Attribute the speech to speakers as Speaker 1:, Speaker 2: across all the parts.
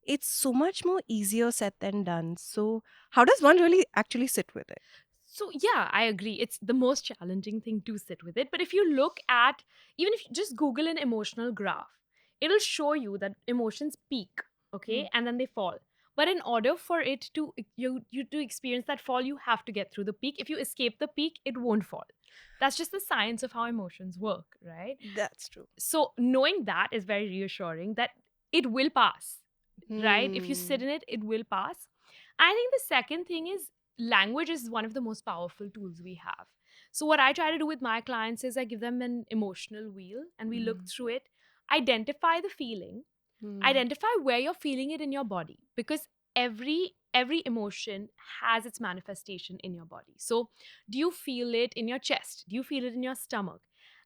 Speaker 1: it's so much more easier said than done. So how does one really actually sit with it?
Speaker 2: So, yeah, I agree. It's the most challenging thing to sit with it. But if you look at, even if you just Google an emotional graph, it'll show you that emotions peak,
Speaker 1: Hmm.
Speaker 2: okay, and then they fall. But in order for it to you to experience that fall, you have to get through the peak. If you escape the peak, it won't fall. That's just the science of how emotions work, right?
Speaker 1: That's true.
Speaker 2: So knowing that is very reassuring that it will pass, right? If you sit
Speaker 1: Hmm.
Speaker 2: in it, it will pass. I think the second thing is language is one of the most powerful tools we have. So what I try to do with my clients is I give them an emotional wheel and we look
Speaker 1: Hmm.
Speaker 2: through it, identify the feeling,
Speaker 1: Hmm.
Speaker 2: identify where you're feeling it in your body, because every emotion has its manifestation in your body. So do you feel it in your chest? Do you feel it in your stomach?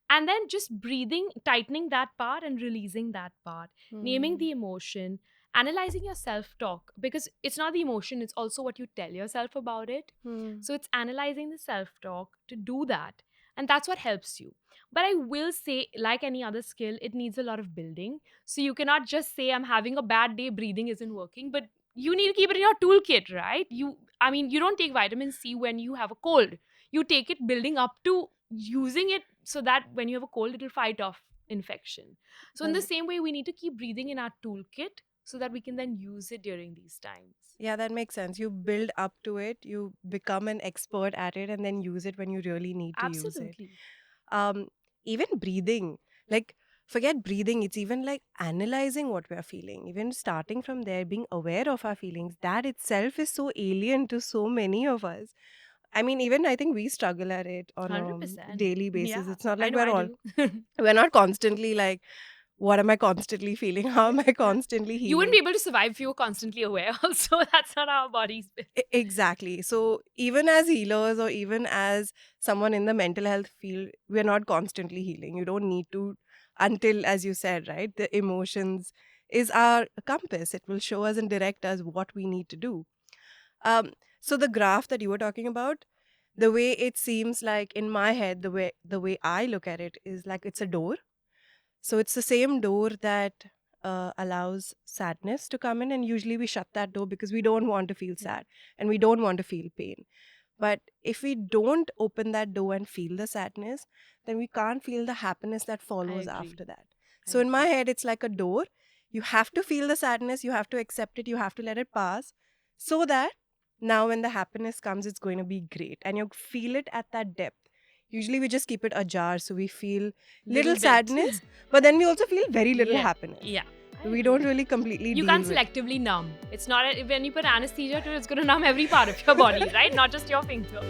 Speaker 2: And then just breathing, tightening that part and releasing that part, naming
Speaker 1: Hmm.
Speaker 2: the emotion, analyzing your self talk, because it's not the emotion, it's also what you tell yourself about it.
Speaker 1: Hmm.
Speaker 2: So it's analyzing the self talk to do that, and that's what helps you. But I will say, like any other skill, it needs a lot of building. So you cannot just say, I'm having a bad day, breathing isn't working, but you need to keep it in your toolkit, right? I mean, you don't take vitamin C when you have a cold. You take it building up to using it so that when you have a cold, it'll fight off infection. So, in the
Speaker 1: Right.
Speaker 2: same way, we need to keep breathing in our toolkit so that we can then use it during these times.
Speaker 1: Yeah, that makes sense. You build up to it, you become an expert at it, and then use it when you really need to use it.
Speaker 2: Absolutely.
Speaker 1: Um, Even breathing, like, forget breathing, it's even like analyzing what we're feeling. Even starting from there, being aware of our feelings, that itself is so alien to so many of us. I mean, even I think we struggle at it on a
Speaker 2: 100%.
Speaker 1: daily basis.
Speaker 2: Yeah,
Speaker 1: It's not
Speaker 2: I
Speaker 1: like
Speaker 2: know I do.
Speaker 1: we're not constantly like, what am I constantly feeling? How am I
Speaker 2: Yeah.
Speaker 1: constantly
Speaker 2: You wouldn't
Speaker 1: healing?
Speaker 2: be able to survive if you were constantly aware, also. That's not how our bodies built.
Speaker 1: Exactly. So even as healers or even as someone in the mental health field, we're not constantly healing. You don't need to, until, as you said, right? The emotions is our compass. It will show us and direct us what we need to do. Um, so the graph that you were talking about, the way it seems like in my head, the way I look at it is like it's a door. So it's the same door that allows sadness to come in, and usually we shut that door because we don't want to feel
Speaker 2: Yeah,
Speaker 1: sad and we don't want to feel pain. But if we don't open that door and feel the sadness, then we can't feel the happiness that
Speaker 2: I
Speaker 1: follows
Speaker 2: agree.
Speaker 1: after that.
Speaker 2: I
Speaker 1: So in my
Speaker 2: agree.
Speaker 1: head, it's like a door. You have to feel the sadness, you have to accept it, you have to let it pass, so that now when the happiness comes, it's going to be great. And you feel it at that depth. Usually we just keep it ajar, so we feel little
Speaker 2: Little bit.
Speaker 1: sadness, but then we also feel very little
Speaker 2: Yeah,
Speaker 1: happiness.
Speaker 2: yeah, I
Speaker 1: We
Speaker 2: agree.
Speaker 1: don't really completely
Speaker 2: You can't
Speaker 1: deal with.
Speaker 2: selectively numb. It's not when you put anesthesia to it, it's going to numb every part of your body, right? Not just your finger.